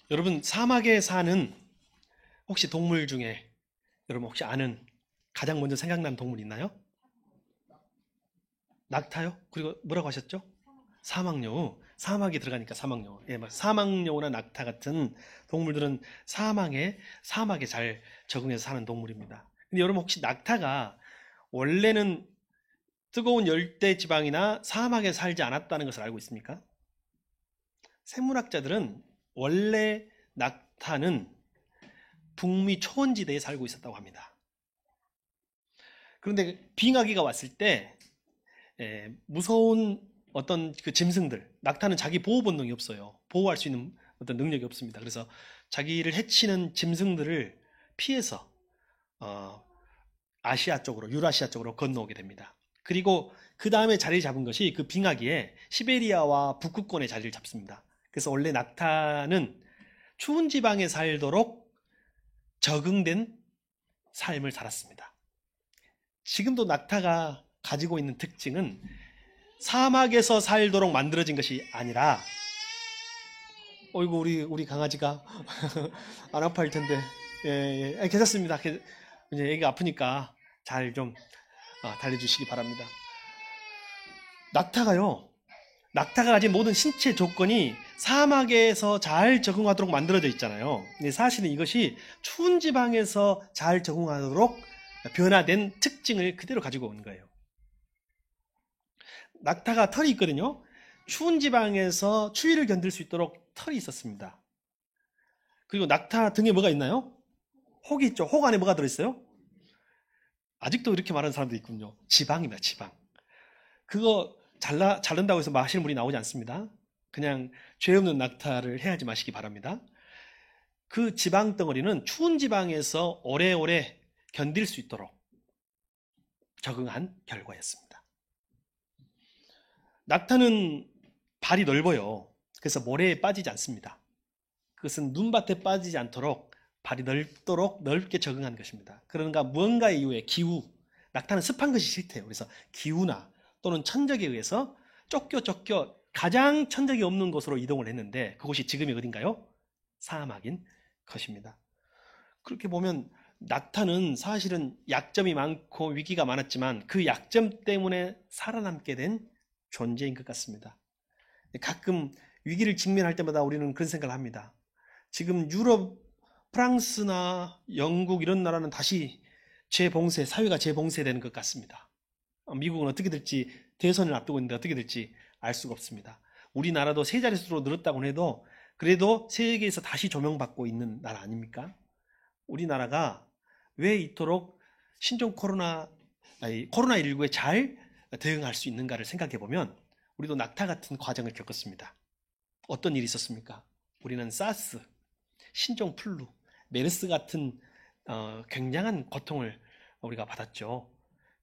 여러분, 사막에 사는 혹시 동물 중에 여러분 혹시 아는 가장 먼저 생각나는 동물 있나요? 낙타요? 그리고 뭐라고 하셨죠? 사막여우. 사막이 들어가니까 사막여우. 예, 맞 사막여우나 낙타 같은 동물들은 사막에 잘 적응해서 사는 동물입니다. 근데 여러분 혹시 낙타가 원래는 뜨거운 열대 지방이나 사막에 살지 않았다는 것을 알고 있습니까? 생물학자들은 원래 낙타는 북미 초원지대에 살고 있었다고 합니다. 그런데 빙하기가 왔을 때 무서운 어떤 그 짐승들, 낙타는 자기 보호 본능이 없어요. 보호할 수 있는 어떤 능력이 없습니다. 그래서 자기를 해치는 짐승들을 피해서 어, 아시아 쪽으로, 유라시아 쪽으로 건너오게 됩니다. 그리고 그 다음에 자리를 잡은 것이 그 빙하기에 시베리아와 북극권에 자리를 잡습니다. 그래서 원래 낙타는 추운 지방에 살도록 적응된 삶을 살았습니다. 지금도 낙타가 가지고 있는 특징은 사막에서 살도록 만들어진 것이 아니라, 어이구, 우리 강아지가 안 아파할 텐데. 예, 예. 괜찮습니다. 이제 애가 아프니까 잘 좀 달래주시기 바랍니다. 낙타가요, 낙타가 가진 모든 신체 조건이 사막에서 잘 적응하도록 만들어져 있잖아요. 근데 사실은 이것이 추운 지방에서 잘 적응하도록 변화된 특징을 그대로 가지고 온 거예요. 낙타가 털이 있거든요. 추운 지방에서 추위를 견딜 수 있도록 털이 있었습니다. 그리고 낙타 등에 뭐가 있나요? 혹이 있죠. 혹 안에 뭐가 들어있어요? 아직도 이렇게 말하는 사람도 있군요. 지방입니다, 지방. 그거 자른다고 해서 마시는 물이 나오지 않습니다. 그냥 죄 없는 낙타를 해하지 마시기 바랍니다. 그 지방 덩어리는 추운 지방에서 오래오래 견딜 수 있도록 적응한 결과였습니다. 낙타는 발이 넓어요. 그래서 모래에 빠지지 않습니다. 그것은 눈밭에 빠지지 않도록 발이 넓도록 넓게 적응한 것입니다. 그러니까 무언가의 이유에 기후, 낙타는 습한 것이 싫대요. 그래서 기후나 또는 천적에 의해서 쫓겨 가장 천적이 없는 곳으로 이동을 했는데 그곳이 지금이 어딘가요? 사막인 것입니다. 그렇게 보면 낙타는 사실은 약점이 많고 위기가 많았지만 그 약점 때문에 살아남게 된 존재인 것 같습니다. 가끔 위기를 직면할 때마다 우리는 그런 생각을 합니다. 지금 유럽, 프랑스나 영국 이런 나라는 다시 사회가 재봉쇄되는 것 같습니다. 미국은 어떻게 될지 대선을 앞두고 있는데 어떻게 될지 알 수가 없습니다. 우리나라도 세 자릿수로 늘었다고 해도 그래도 세계에서 다시 조명받고 있는 나라 아닙니까? 우리나라가 왜 이토록 코로나19에 잘 대응할 수 있는가를 생각해 보면 우리도 낙타 같은 과정을 겪었습니다. 어떤 일이 있었습니까? 우리는 사스, 신종플루, 메르스 같은 굉장한 고통을 우리가 받았죠.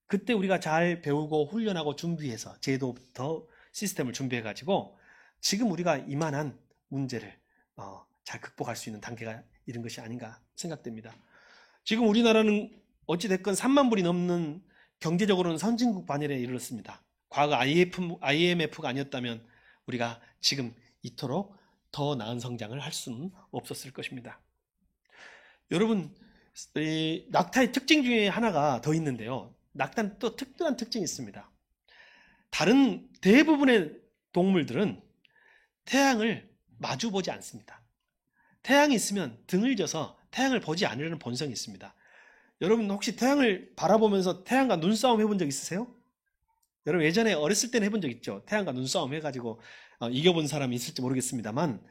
그때 우리가 잘 배우고 훈련하고 준비해서 제도부터 시스템을 준비해가지고 지금 우리가 이만한 문제를 잘 극복할 수 있는 단계가 이른 것이 아닌가 생각됩니다. 지금 우리나라는 어찌됐건 3만 불이 넘는 경제적으로는 선진국 반열에 이르렀습니다. 과거 IMF가 아니었다면 우리가 지금 이토록 더 나은 성장을 할 수는 없었을 것입니다. 여러분, 낙타의 특징 중에 하나가 더 있는데요. 낙타는 또 특별한 특징이 있습니다. 다른 대부분의 동물들은 태양을 마주보지 않습니다. 태양이 있으면 등을 져서 태양을 보지 않으려는 본성이 있습니다. 여러분 혹시 태양을 바라보면서 태양과 눈싸움 해본 적 있으세요? 여러분 예전에 어렸을 때는 해본 적 있죠. 태양과 눈싸움 해가지고 이겨본 사람이 있을지 모르겠습니다만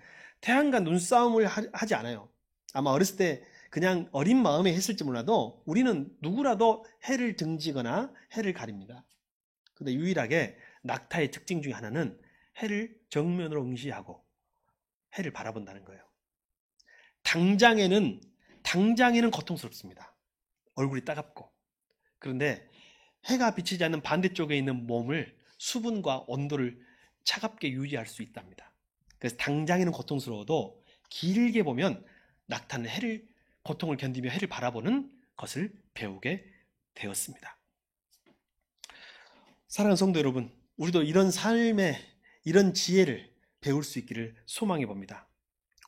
태양과 눈싸움을 하지 않아요. 아마 어렸을 때 그냥 어린 마음에 했을지 몰라도 우리는 누구라도 해를 등지거나 해를 가립니다. 근데 유일하게 낙타의 특징 중에 하나는 해를 정면으로 응시하고 해를 바라본다는 거예요. 당장에는 고통스럽습니다. 얼굴이 따갑고. 그런데 해가 비치지 않는 반대쪽에 있는 몸을 수분과 온도를 차갑게 유지할 수 있답니다. 그래서 당장에는 고통스러워도 길게 보면 낙타는 고통을 견디며 해를 바라보는 것을 배우게 되었습니다. 사랑하는 성도 여러분, 우리도 이런 삶의 이런 지혜를 배울 수 있기를 소망해 봅니다.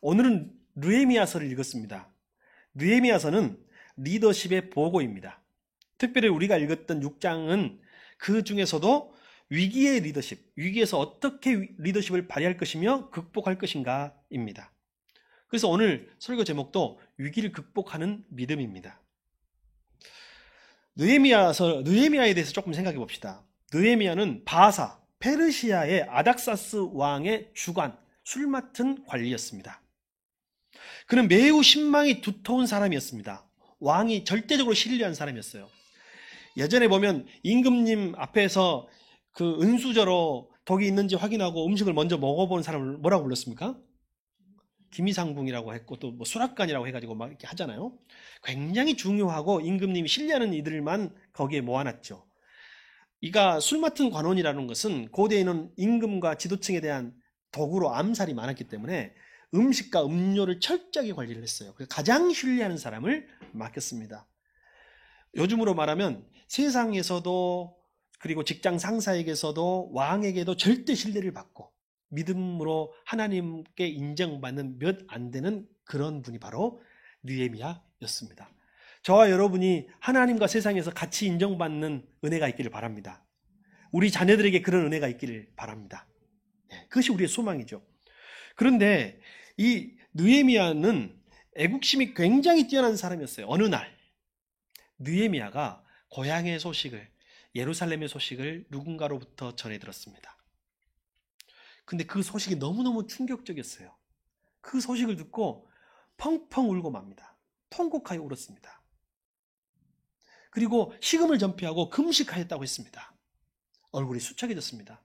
오늘은 느헤미야서를 읽었습니다. 느헤미야서는 리더십의 보고입니다. 특별히 우리가 읽었던 6장은 그 중에서도 위기의 리더십, 위기에서 어떻게 리더십을 발휘할 것이며 극복할 것인가입니다. 그래서 오늘 설교 제목도 위기를 극복하는 믿음입니다. 느헤미야에 대해서 조금 생각해 봅시다. 느헤미야는 바사, 페르시아의 아닥사스 왕의 주관, 술 맡은 관리였습니다. 그는 매우 신망이 두터운 사람이었습니다. 왕이 절대적으로 신뢰한 사람이었어요. 예전에 보면 임금님 앞에서 그 은수저로 독이 있는지 확인하고 음식을 먼저 먹어본 사람을 뭐라고 불렀습니까? 기미상궁이라고 했고 또 뭐 수락관이라고 해가지고 막 이렇게 하잖아요. 굉장히 중요하고 임금님이 신뢰하는 이들만 거기에 모아놨죠. 이가 술 맡은 관원이라는 것은 고대에는 임금과 지도층에 대한 도구로 암살이 많았기 때문에 음식과 음료를 철저하게 관리를 했어요. 그래서 가장 신뢰하는 사람을 맡겼습니다. 요즘으로 말하면 세상에서도 그리고 직장 상사에게서도 왕에게도 절대 신뢰를 받고 믿음으로 하나님께 인정받는 몇 안 되는 그런 분이 바로 느헤미야였습니다. 저와 여러분이 하나님과 세상에서 같이 인정받는 은혜가 있기를 바랍니다. 우리 자녀들에게 그런 은혜가 있기를 바랍니다. 그것이 우리의 소망이죠. 그런데 이 느헤미야는 애국심이 굉장히 뛰어난 사람이었어요. 어느 날 느헤미야가 고향의 소식을, 예루살렘의 소식을 누군가로부터 전해 들었습니다. 근데 그 소식이 너무너무 충격적이었어요. 그 소식을 듣고 펑펑 울고 맙니다. 통곡하여 울었습니다. 그리고 식음을 전폐하고 금식하였다고 했습니다. 얼굴이 수척해졌습니다.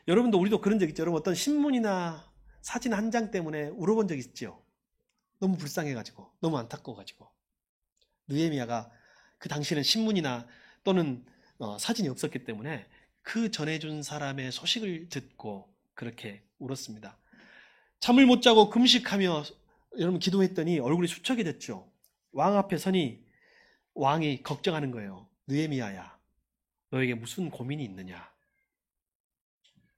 여러분도 우리도 그런 적 있죠? 여러분 어떤 신문이나 사진 한 장 때문에 울어본 적 있죠? 너무 불쌍해가지고, 너무 안타까워가지고. 느헤미야가 그 당시에는 신문이나 또는 사진이 없었기 때문에 그 전해준 사람의 소식을 듣고 그렇게 울었습니다. 잠을 못 자고 금식하며 여러분 기도했더니 얼굴이 수척해졌죠. 왕 앞에 서니 왕이 걱정하는 거예요. 느헤미야야, 너에게 무슨 고민이 있느냐?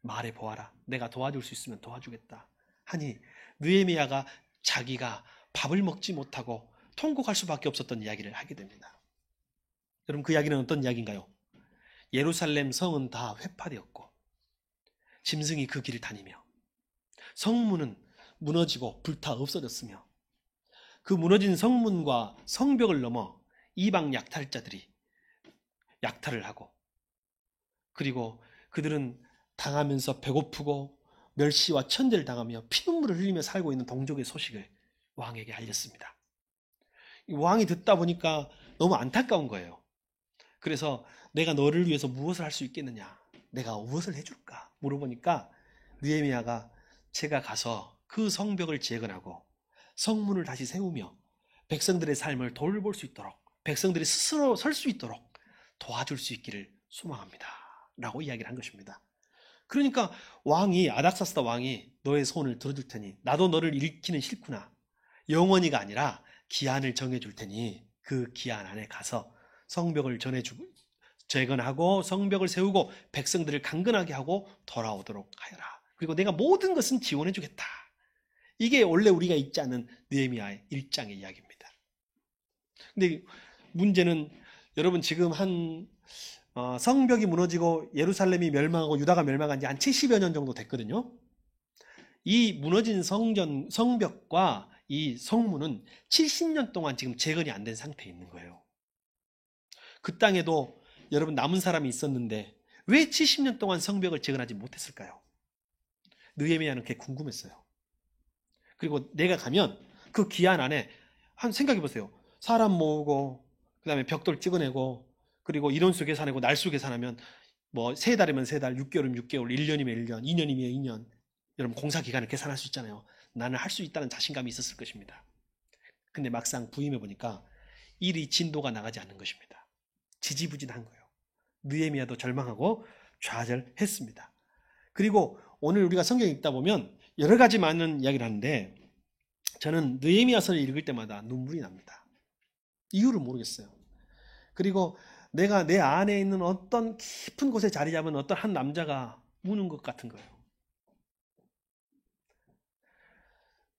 말해 보아라. 내가 도와줄 수 있으면 도와주겠다. 하니 느헤미야가 자기가 밥을 먹지 못하고 통곡할 수밖에 없었던 이야기를 하게 됩니다. 여러분 그 이야기는 어떤 이야기인가요? 예루살렘 성은 다 회파되었고 짐승이 그 길을 다니며 성문은 무너지고 불타 없어졌으며 그 무너진 성문과 성벽을 넘어 이방 약탈자들이 약탈을 하고 그리고 그들은 당하면서 배고프고 멸시와 천대를 당하며 피눈물을 흘리며 살고 있는 동족의 소식을 왕에게 알렸습니다. 왕이 듣다 보니까 너무 안타까운 거예요. 그래서 내가 너를 위해서 무엇을 할 수 있겠느냐? 내가 무엇을 해줄까? 물어보니까 느헤미야가 제가 가서 그 성벽을 재건하고 성문을 다시 세우며 백성들의 삶을 돌볼 수 있도록 백성들이 스스로 설 수 있도록 도와줄 수 있기를 소망합니다. 라고 이야기를 한 것입니다. 그러니까 왕이 아닥사스다 왕이 너의 소원을 들어줄 테니 나도 너를 잃기는 싫구나. 영원히가 아니라 기한을 정해줄 테니 그 기한 안에 가서 성벽을 재건하고 성벽을 세우고 백성들을 강건하게 하고 돌아오도록 하여라. 그리고 내가 모든 것은 지원해 주겠다. 이게 원래 우리가 읽지 않는 느헤미야의 1장의 이야기입니다. 근데 문제는 여러분 지금 성벽이 무너지고 예루살렘이 멸망하고 유다가 멸망한 지 한 70여 년 정도 됐거든요. 이 무너진 성벽과 이 성문은 70년 동안 지금 재건이 안 된 상태에 있는 거예요. 그 땅에도 여러분 남은 사람이 있었는데 왜 70년 동안 성벽을 재건하지 못했을까요? 느헤미야는 그게 궁금했어요. 그리고 내가 가면 그 기한 안에 생각해 보세요. 사람 모으고 그다음에 벽돌 찍어내고 그리고 인원수 계산하고 날수 계산하면 뭐 3달이면 3달, 6개월이면 6개월, 1년이면 1년, 2년이면 2년. 여러분 공사 기간을 계산할 수 있잖아요. 나는 할 수 있다는 자신감이 있었을 것입니다. 근데 막상 부임해 보니까 일이 진도가 나가지 않는 것입니다. 지지부진한 거예요. 느헤미야도 절망하고 좌절했습니다. 그리고 오늘 우리가 성경 읽다 보면 여러 가지 많은 이야기를 하는데 저는 느헤미야서를 읽을 때마다 눈물이 납니다. 이유를 모르겠어요. 그리고 내가 내 안에 있는 어떤 깊은 곳에 자리 잡은 어떤 한 남자가 우는 것 같은 거예요.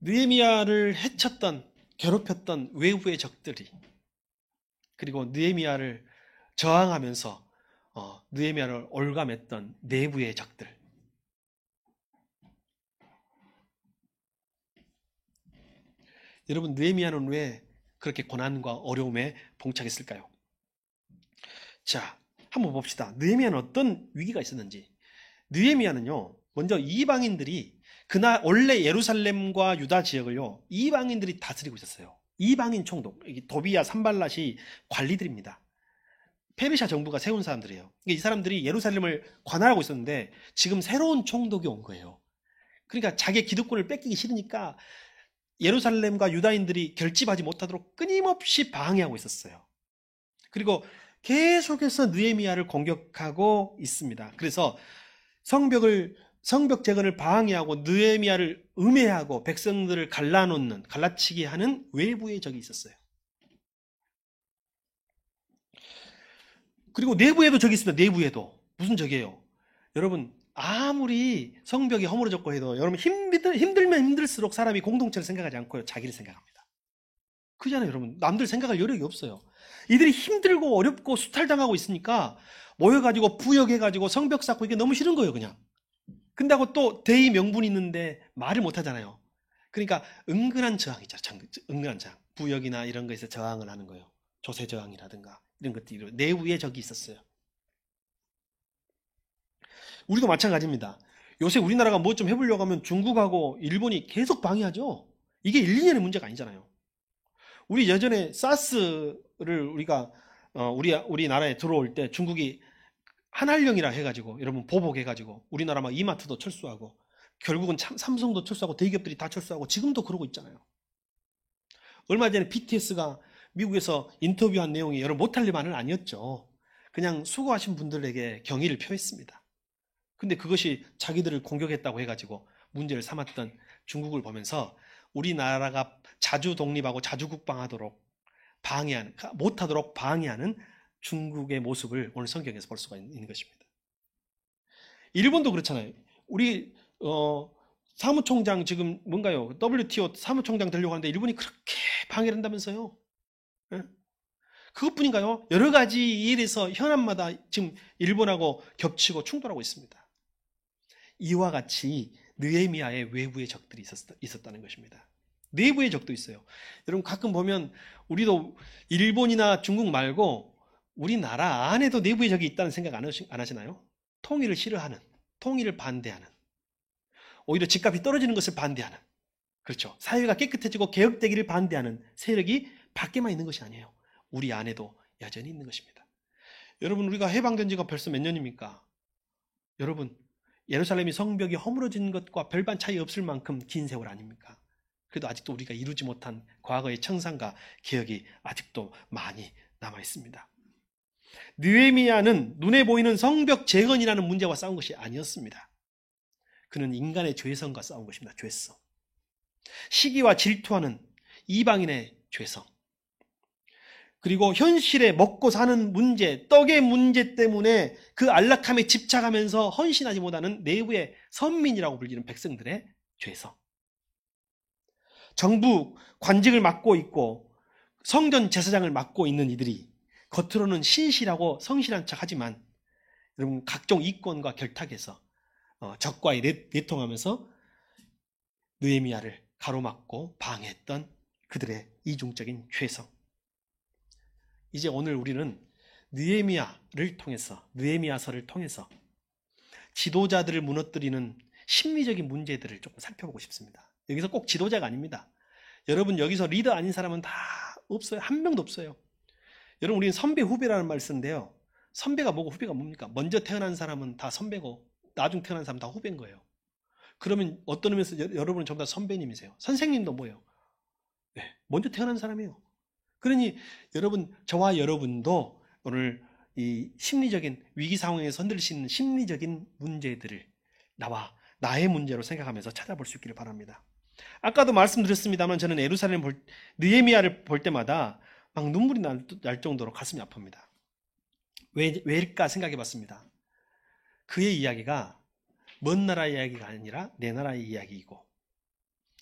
느헤미야를 해쳤던, 괴롭혔던 외부의 적들이, 그리고 느헤미야를 저항하면서 느헤미야를 올감했던 내부의 적들. 여러분, 느헤미야는 왜 그렇게 고난과 어려움에 봉착했을까요? 자, 한번 봅시다. 느헤미야는 어떤 위기가 있었는지. 느헤미야는요, 먼저 이방인들이 그날 원래 예루살렘과 유다 지역을요, 이방인들이 다스리고 있었어요. 이방인 총독, 도비야, 산발랏이 관리들입니다. 페르시아 정부가 세운 사람들이에요. 이 사람들이 예루살렘을 관할하고 있었는데 지금 새로운 총독이 온 거예요. 그러니까 자기 기득권을 뺏기기 싫으니까 예루살렘과 유다인들이 결집하지 못하도록 끊임없이 방해하고 있었어요. 그리고 계속해서 느헤미야를 공격하고 있습니다. 그래서 성벽 재건을 방해하고 느헤미야를 음해하고 백성들을 갈라치게 하는 외부의 적이 있었어요. 그리고 내부에도 적이 있습니다. 내부에도. 무슨 적이에요? 여러분, 아무리 성벽이 허물어졌고 해도 여러분 힘들면 힘들수록 사람이 공동체를 생각하지 않고요, 자기를 생각합니다. 그잖아요. 여러분, 남들 생각할 여력이 없어요. 이들이 힘들고 어렵고 수탈당하고 있으니까 모여가지고 부역해가지고 성벽 쌓고 이게 너무 싫은 거예요, 그냥. 근데하고 또 대의 명분이 있는데 말을 못 하잖아요. 그러니까 은근한 저항이 있잖아요. 은근한 저항. 부역이나 이런 거에서 저항을 하는 거예요. 조세 저항이라든가 이런 것들이 내부에 적이 있었어요. 우리도 마찬가지입니다. 요새 우리나라가 뭐 좀 해보려고 하면 중국하고 일본이 계속 방해하죠. 이게 1, 2년의 문제가 아니잖아요. 우리 예전에 사스를 우리나라에 들어올 때 중국이 한한령이라 해가지고 여러분 보복해가지고 우리나라 막 이마트도 철수하고 결국은 삼성도 철수하고 대기업들이 다 철수하고 지금도 그러고 있잖아요. 얼마 전에 BTS가 미국에서 인터뷰한 내용이 여러분 못할 일만은 아니었죠. 그냥 수고하신 분들에게 경의를 표했습니다. 근데 그것이 자기들을 공격했다고 해가지고 문제를 삼았던 중국을 보면서 우리나라가 자주 독립하고 자주 국방하도록 못하도록 방해하는 중국의 모습을 오늘 성경에서 볼 수가 있는 것입니다. 일본도 그렇잖아요. 우리 사무총장 지금 뭔가요? WTO 사무총장 되려고 하는데 일본이 그렇게 방해를 한다면서요. 네? 그것뿐인가요? 여러 가지 일에서 현안마다 지금 일본하고 겹치고 충돌하고 있습니다. 이와 같이 느헤미야의 외부의 적들이 있었다는 것입니다. 내부의 적도 있어요. 여러분 가끔 보면 우리도 일본이나 중국 말고 우리나라 안에도 내부의 적이 있다는 생각 안 하시나요? 통일을 싫어하는, 통일을 반대하는, 오히려 집값이 떨어지는 것을 반대하는, 그렇죠. 사회가 깨끗해지고 개혁되기를 반대하는 세력이 밖에만 있는 것이 아니에요. 우리 안에도 여전히 있는 것입니다. 여러분 우리가 해방된 지가 벌써 몇 년입니까? 여러분 예루살렘이 성벽이 허물어진 것과 별반 차이 없을 만큼 긴 세월 아닙니까? 그래도 아직도 우리가 이루지 못한 과거의 청산과 개혁이 아직도 많이 남아 있습니다. 느헤미야는 눈에 보이는 성벽 재건이라는 문제와 싸운 것이 아니었습니다. 그는 인간의 죄성과 싸운 것입니다. 죄성. 시기와 질투하는 이방인의 죄성. 그리고 현실에 먹고 사는 문제, 떡의 문제 때문에 그 안락함에 집착하면서 헌신하지 못하는 내부의 선민이라고 불리는 백성들의 죄성. 정부 관직을 맡고 있고 성전 제사장을 맡고 있는 이들이 겉으로는 신실하고 성실한 척하지만 여러분 각종 이권과 결탁에서 적과의 내통하면서 느헤미야를 가로막고 방해했던 그들의 이중적인 죄성. 이제 오늘 우리는 느헤미야서를 통해서 지도자들을 무너뜨리는 심리적인 문제들을 조금 살펴보고 싶습니다. 여기서 꼭 지도자가 아닙니다. 여러분 여기서 리더 아닌 사람은 다 없어요. 한 명도 없어요. 여러분 우리는 선배 후배라는 말을 쓰는데요. 선배가 뭐고 후배가 뭡니까? 먼저 태어난 사람은 다 선배고 나중 태어난 사람은 다 후배인 거예요. 그러면 어떤 의미에서 여러분은 전부 다 선배님이세요. 선생님도 뭐예요? 네, 먼저 태어난 사람이에요. 그러니 여러분 저와 여러분도 오늘 이 심리적인 위기 상황에서 흔들릴 수 있는 심리적인 문제들을 나의 문제로 생각하면서 찾아볼 수 있기를 바랍니다. 아까도 말씀드렸습니다만 저는 느헤미야를 볼 때마다 막 눈물이 날 정도로 가슴이 아픕니다. 왜일까 생각해 봤습니다. 그의 이야기가 먼 나라의 이야기가 아니라 내 나라의 이야기이고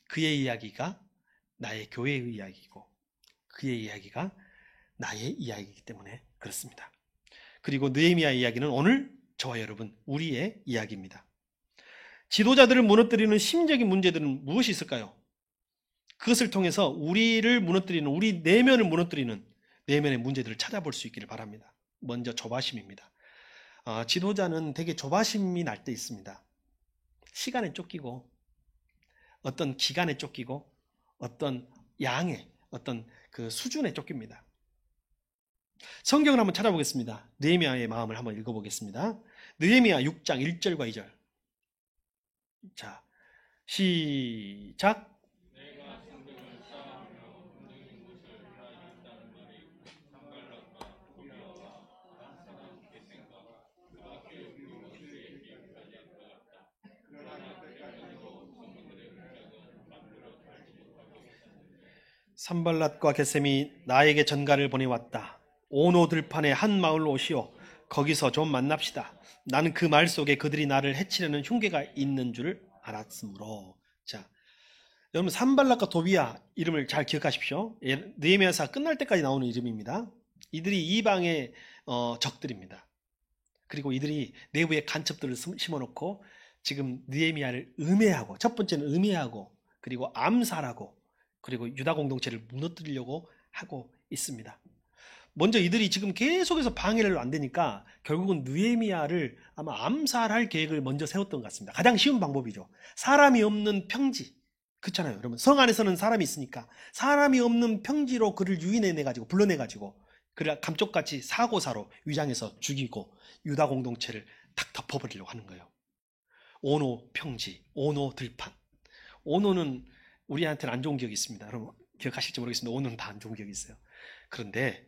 그의 이야기가 나의 교회의 이야기이고 그의 이야기가 나의 이야기이기 때문에 그렇습니다. 그리고 느헤미야 이야기는 오늘 저와 여러분 우리의 이야기입니다. 지도자들을 무너뜨리는 심적인 문제들은 무엇이 있을까요? 그것을 통해서 우리를 무너뜨리는, 우리 내면을 무너뜨리는 내면의 문제들을 찾아볼 수 있기를 바랍니다. 먼저 조바심입니다. 지도자는 되게 조바심이 날 때 있습니다. 시간에 쫓기고 어떤 기간에 쫓기고 어떤 양의 어떤 그 수준에 쫓깁니다. 성경을 한번 찾아보겠습니다. 느헤미야의 마음을 한번 읽어보겠습니다. 느헤미야 6장 1절과 2절. 자, 시작. 산발랏과 게셈이 나에게 전가를 보내왔다. 오노 들판의 한 마을로 오시오. 거기서 좀 만납시다. 나는 그 말 속에 그들이 나를 해치려는 흉계가 있는 줄 알았으므로. 자, 여러분 산발랏과 도비야 이름을 잘 기억하십시오. 느헤미야서 끝날 때까지 나오는 이름입니다. 이들이 이방의 적들입니다. 그리고 이들이 내부에 간첩들을 심어놓고 지금 느헤미야를 음해하고, 첫 번째는 음해하고 그리고 암살하고 그리고 유다 공동체를 무너뜨리려고 하고 있습니다. 먼저 이들이 지금 계속해서 방해를 안 되니까 결국은 느헤미야를 아마 암살할 계획을 먼저 세웠던 것 같습니다. 가장 쉬운 방법이죠. 사람이 없는 평지. 그렇잖아요. 여러분 성 안에서는 사람이 있으니까 사람이 없는 평지로 그를 유인해내가지고 불러내가지고 그를 감쪽같이 사고사로 위장해서 죽이고 유다 공동체를 탁 덮어버리려고 하는 거예요. 오노 평지, 오노 들판. 오노는 우리한테는 안 좋은 기억이 있습니다. 여러분 기억하실지 모르겠습니다. 오노는 다 안 좋은 기억이 있어요. 그런데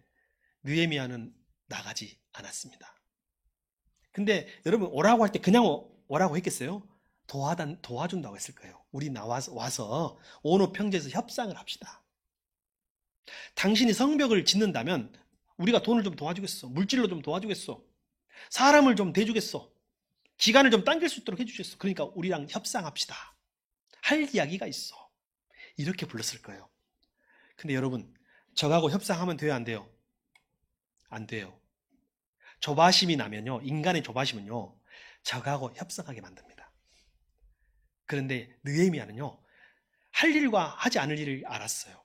느헤미야는 나가지 않았습니다. 근데 여러분 오라고 할 때 그냥 오라고 했겠어요? 도와준다고 했을 거예요. 우리 와서 오노 평지에서 협상을 합시다. 당신이 성벽을 짓는다면 우리가 돈을 좀 도와주겠어. 물질로 좀 도와주겠어. 사람을 좀 대주겠어. 기간을 좀 당길 수 있도록 해주겠어. 그러니까 우리랑 협상합시다. 할 이야기가 있어. 이렇게 불렀을 거예요. 근데 여러분 저하고 협상하면 돼요? 안 돼요? 안 돼요. 조바심이 나면요, 인간의 조바심은요 저하고 협상하게 만듭니다. 그런데 느헤미야는요 할 일과 하지 않을 일을 알았어요.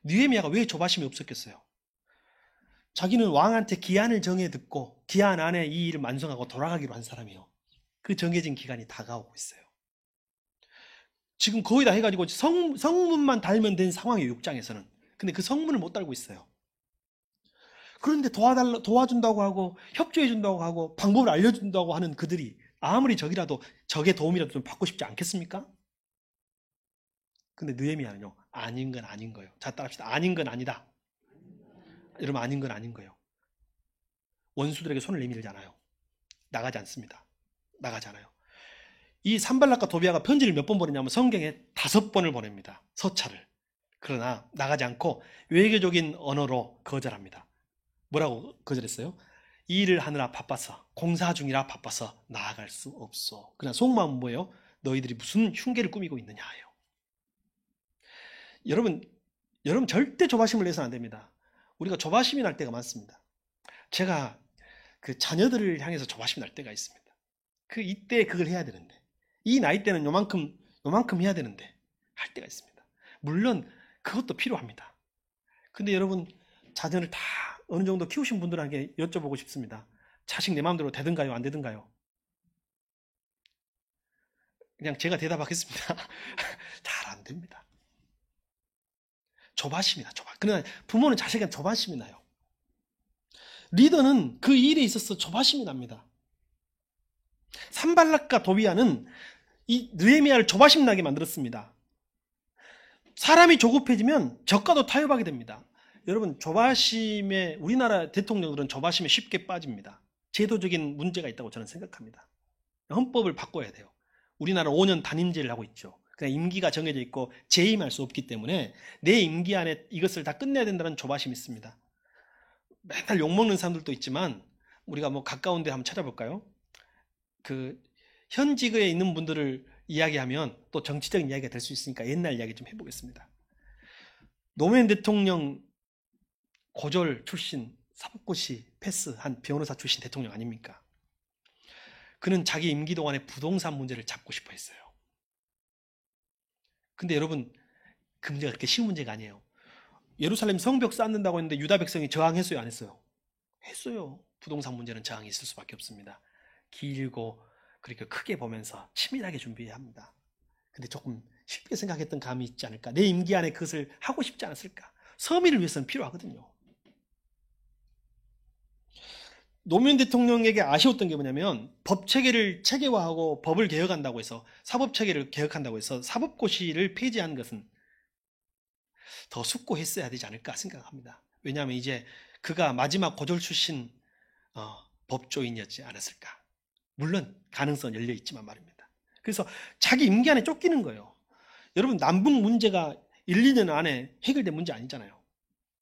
느헤미야가 왜 조바심이 없었겠어요? 자기는 왕한테 기한을 정해 듣고 기한 안에 이 일을 완성하고 돌아가기로 한 사람이에요. 그 정해진 기간이 다가오고 있어요. 지금 거의 다 해가지고 성문만 달면 된 상황이에요. 6장에서는. 근데 그 성문을 못 달고 있어요. 그런데 도와준다고 하고 협조해준다고 하고 방법을 알려준다고 하는 그들이 아무리 적이라도 적의 도움이라도 좀 받고 싶지 않겠습니까? 근데 느헤미야는요 아닌 건 아닌 거예요. 자, 따라합시다. 아닌 건 아니다. 여러분 아닌 건 아닌 거예요. 원수들에게 손을 내밀지 않아요. 나가지 않습니다. 나가지 않아요. 이 산발랏과 도비야가 편지를 몇 번 보냈냐면 성경에 5번을 보냅니다. 서찰을. 그러나 나가지 않고 외교적인 언어로 거절합니다. 뭐라고 거절했어요? 이 일을 하느라 바빠서, 공사 중이라 바빠서 나아갈 수 없어. 그냥 속마음은 뭐예요? 너희들이 무슨 흉계를 꾸미고 있느냐예요. 여러분 절대 조바심을 내서는 안 됩니다. 우리가 조바심이 날 때가 많습니다. 제가 그 자녀들을 향해서 조바심이 날 때가 있습니다. 그 이때 그걸 해야 되는데 이 나이 때는 요만큼 해야 되는데 할 때가 있습니다. 물론 그것도 필요합니다. 근데 여러분 자녀를 다 어느 정도 키우신 분들에게 여쭤보고 싶습니다. 자식 내 마음대로 되든가요? 안 되든가요? 그냥 제가 대답하겠습니다. 잘 안 됩니다. 조바심이다. 그러나 부모는 자식에게 조바심이 나요. 리더는 그 일에 있어서 조바심이 납니다. 산발랏과 도비야는 이 느헤미야를 조바심 나게 만들었습니다. 사람이 조급해지면 적과도 타협하게 됩니다. 여러분 조바심에 우리나라 대통령들은 조바심에 쉽게 빠집니다. 제도적인 문제가 있다고 저는 생각합니다. 헌법을 바꿔야 돼요. 우리나라 5년 단임제를 하고 있죠. 그냥 임기가 정해져 있고 재임할 수 없기 때문에 내 임기 안에 이것을 다 끝내야 된다는 조바심이 있습니다. 맨날 욕먹는 사람들도 있지만 우리가 뭐 가까운 데 한번 찾아볼까요? 그 현직에 있는 분들을 이야기하면 또 정치적인 이야기가 될 수 있으니까 옛날 이야기 좀 해보겠습니다. 노무현 대통령 고졸 출신 사법고시 패스한 변호사 출신 대통령 아닙니까? 그는 자기 임기 동안에 부동산 문제를 잡고 싶어 했어요. 근데 여러분, 그 문제가 그렇게 쉬운 문제가 아니에요. 예루살렘 성벽 쌓는다고 했는데 유다 백성이 저항했어요, 안 했어요? 했어요. 부동산 문제는 저항이 있을 수밖에 없습니다. 길고 그렇게 크게 보면서 치밀하게 준비해야 합니다. 근데 조금 쉽게 생각했던 감이 있지 않을까? 내 임기 안에 그것을 하고 싶지 않았을까? 서민을 위해서는 필요하거든요. 노무현 대통령에게 아쉬웠던 게 뭐냐면 법 체계를 체계화하고 법을 개혁한다고 해서 사법 체계를 개혁한다고 해서 사법고시를 폐지한 것은 더 숙고했어야 되지 않을까 생각합니다. 왜냐하면 이제 그가 마지막 고졸 출신 법조인이었지 않았을까. 물론 가능성은 열려 있지만 말입니다. 그래서 자기 임기 안에 쫓기는 거예요. 여러분, 남북 문제가 1, 2년 안에 해결된 문제 아니잖아요.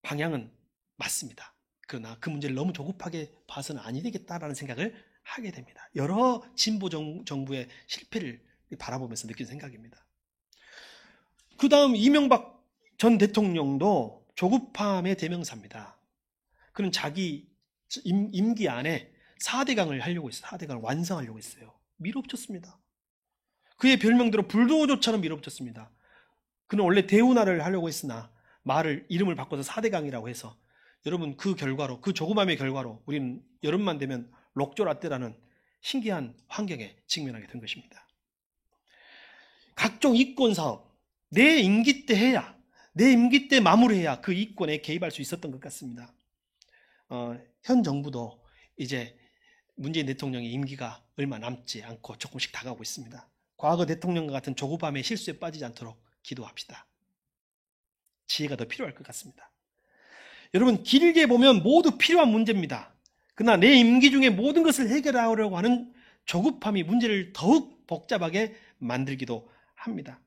방향은 맞습니다. 그러나 그 문제를 너무 조급하게 봐서는 아니 되겠다라는 생각을 하게 됩니다. 여러 진보 정부의 실패를 바라보면서 느낀 생각입니다. 그 다음 이명박 전 대통령도 조급함의 대명사입니다. 그는 자기 임기 안에 4대강을 하려고 했어요. 4대강을 완성하려고 했어요. 밀어붙였습니다. 그의 별명대로 불도저처럼 밀어붙였습니다. 그는 원래 대운하를 하려고 했으나 이름을 바꿔서 4대강이라고 해서 여러분, 그 결과로, 그 조그마함의 결과로 우리는 여름만 되면 록조라떼라는 신기한 환경에 직면하게 된 것입니다. 각종 이권 사업, 내 임기 때 해야, 내 임기 때 마무리해야 그 이권에 개입할 수 있었던 것 같습니다. 현 정부도 이제 문재인 대통령의 임기가 얼마 남지 않고 조금씩 다가오고 있습니다. 과거 대통령과 같은 조급함의 실수에 빠지지 않도록 기도합시다. 지혜가 더 필요할 것 같습니다. 여러분, 길게 보면 모두 필요한 문제입니다. 그러나 내 임기 중에 모든 것을 해결하려고 하는 조급함이 문제를 더욱 복잡하게 만들기도 합니다.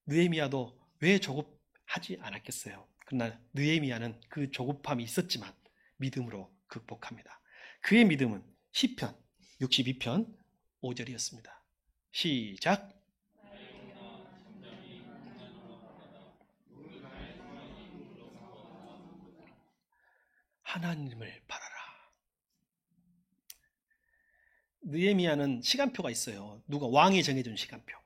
느헤미야도 왜 조급하지 않았겠어요? 그러나 느헤미야는 그 조급함이 있었지만 믿음으로 극복합니다. 그의 믿음은 시편 62편 5절이었습니다. 시작. 하나님을 바라라. 느헤미야는 시간표가 있어요. 누가 왕이 정해준 시간표.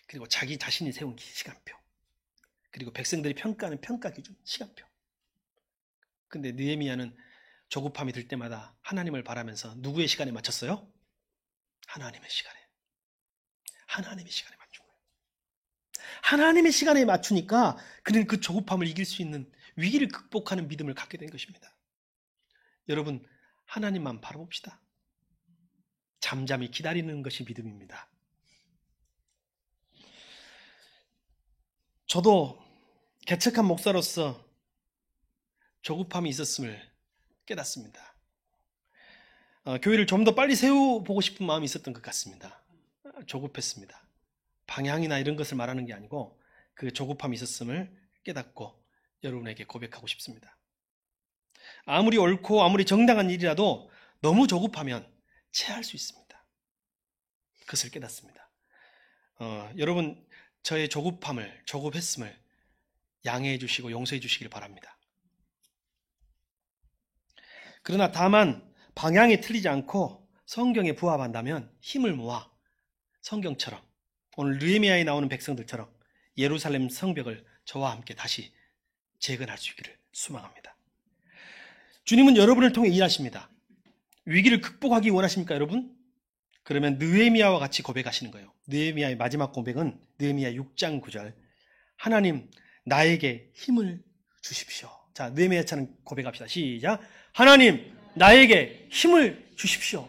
그리고 자기 자신이 세운 시간표. 그리고 백성들이 평가하는 평가 기준 시간표. 근데 느헤미야는 조급함이 들 때마다 하나님을 바라면서 누구의 시간에 맞췄어요? 하나님의 시간에. 하나님의 시간에 맞춘 거예요. 하나님의 시간에 맞추니까 그는 그 조급함을 이길 수 있는 위기를 극복하는 믿음을 갖게 된 것입니다. 여러분, 하나님만 바라봅시다. 잠잠히 기다리는 것이 믿음입니다. 저도 개척한 목사로서 조급함이 있었음을 깨닫습니다. 교회를 좀 더 빨리 세워보고 싶은 마음이 있었던 것 같습니다. 조급했습니다. 방향이나 이런 것을 말하는 게 아니고 그 조급함이 있었음을 깨닫고 여러분에게 고백하고 싶습니다. 아무리 옳고 아무리 정당한 일이라도 너무 조급하면 체할 수 있습니다. 그것을 깨닫습니다. 여러분, 저의 조급했음을 양해해 주시고 용서해 주시길 바랍니다. 그러나 다만 방향이 틀리지 않고 성경에 부합한다면 힘을 모아 성경처럼 오늘 느헤미야에 나오는 백성들처럼 예루살렘 성벽을 저와 함께 다시 재건할 수 있기를 소망합니다. 주님은 여러분을 통해 일하십니다. 위기를 극복하기 원하십니까, 여러분? 그러면 느헤미야와 같이 고백하시는 거예요. 느헤미야의 마지막 고백은 느헤미야 6장 9절. 하나님, 나에게 힘을 주십시오. 자, 느헤미야처럼 고백합시다. 시작. 하나님, 나에게 힘을 주십시오.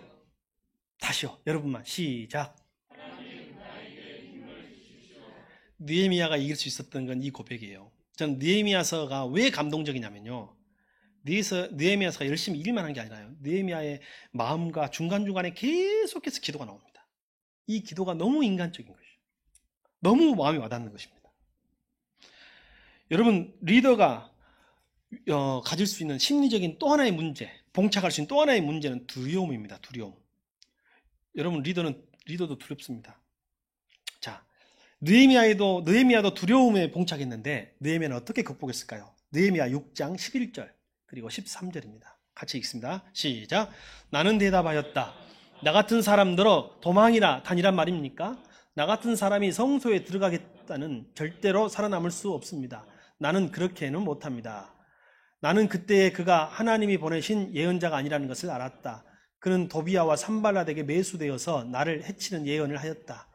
다시요. 여러분만 시작. 느헤미야가 이길 수 있었던 건 이 고백이에요. 저는 느헤미야서가 왜 감동적이냐면요. 느헤미야서가 열심히 일만 한 게 아니라요. 느헤미야의 마음과 중간중간에 계속해서 기도가 나옵니다. 이 기도가 너무 인간적인 것이죠. 너무 마음이 와닿는 것입니다. 여러분, 리더가 가질 수 있는 심리적인 또 하나의 문제, 봉착할 수 있는 또 하나의 문제는 두려움입니다. 두려움. 여러분, 리더도 두렵습니다. 자, 느헤미야도 두려움에 봉착했는데 느헤미야는 어떻게 극복했을까요? 느헤미야 6장 11절 그리고 13절입니다. 같이 읽습니다. 시작. 나는 대답하였다. 나 같은 사람들어 도망이나 다니란 말입니까? 나 같은 사람이 성소에 들어가겠다는 절대로 살아남을 수 없습니다. 나는 그렇게는 못합니다. 나는 그때에 그가 하나님이 보내신 예언자가 아니라는 것을 알았다. 그는 도비야와 산발랏에게 매수되어서 나를 해치는 예언을 하였다.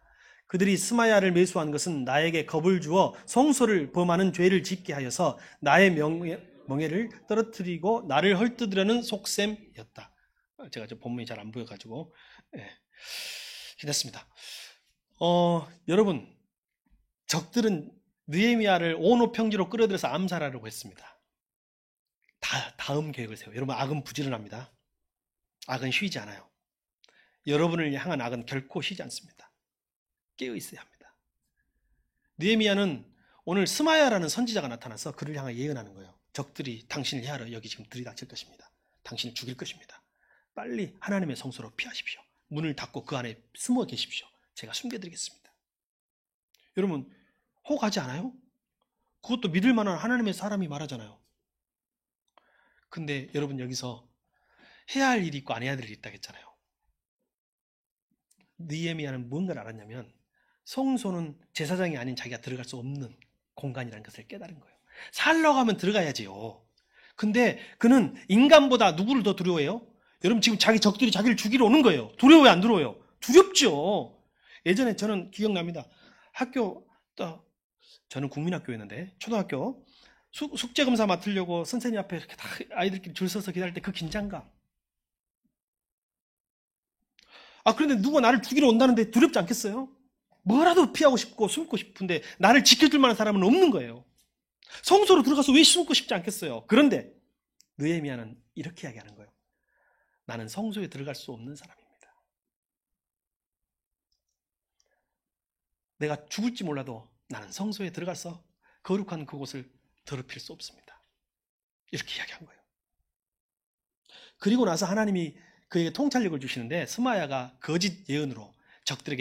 그들이 스마야를 매수한 것은 나에게 겁을 주어 성소를 범하는 죄를 짓게 하여서 나의 명예를 떨어뜨리고 나를 헐뜯으려는 속셈이었다. 제가 저 본문이 잘 안 보여가지고 됐습니다. 여러분, 적들은 느헤미야를 온 평지로 끌어들여서 암살하려고 했습니다. 다음 계획을 세워요. 여러분, 악은 부지런합니다. 악은 쉬지 않아요. 여러분을 향한 악은 결코 쉬지 않습니다. 깨어 있어야 합니다. 느헤미야는 오늘 스마야라는 선지자가 나타나서 그를 향해 예언하는 거예요. 적들이 당신을 해하러 여기 지금 들이닥칠 것입니다. 당신을 죽일 것입니다. 빨리 하나님의 성소로 피하십시오. 문을 닫고 그 안에 숨어 계십시오. 제가 숨겨드리겠습니다. 여러분, 혹하지 않아요? 그것도 믿을 만한 하나님의 사람이 말하잖아요. 근데 여러분, 여기서 해야 할 일이 있고 안 해야 될 일이 있다고 했잖아요. 느헤미야는 뭔가를 알았냐면 성소는 제사장이 아닌 자기가 들어갈 수 없는 공간이라는 것을 깨달은 거예요. 살러 가면 들어가야지요. 근데 그는 인간보다 누구를 더 두려워해요? 여러분, 지금 자기 적들이 자기를 죽이러 오는 거예요. 두려워요, 안 두려워요? 두렵죠. 예전에 저는 기억납니다. 저는 국민학교였는데 초등학교 숙제검사 맡으려고 선생님 앞에 이렇게 다 아이들끼리 줄 서서 기다릴 때 그 긴장감. 그런데 누가 나를 죽이러 온다는데 두렵지 않겠어요? 뭐라도 피하고 싶고 숨고 싶은데 나를 지켜줄 만한 사람은 없는 거예요. 성소로 들어가서 왜 숨고 싶지 않겠어요? 그런데 느헤미야는 이렇게 이야기하는 거예요. 나는 성소에 들어갈 수 없는 사람입니다. 내가 죽을지 몰라도 나는 성소에 들어가서 거룩한 그곳을 더럽힐 수 없습니다. 이렇게 이야기한 거예요. 그리고 나서 하나님이 그에게 통찰력을 주시는데 스마야가 거짓 예언으로 적들에게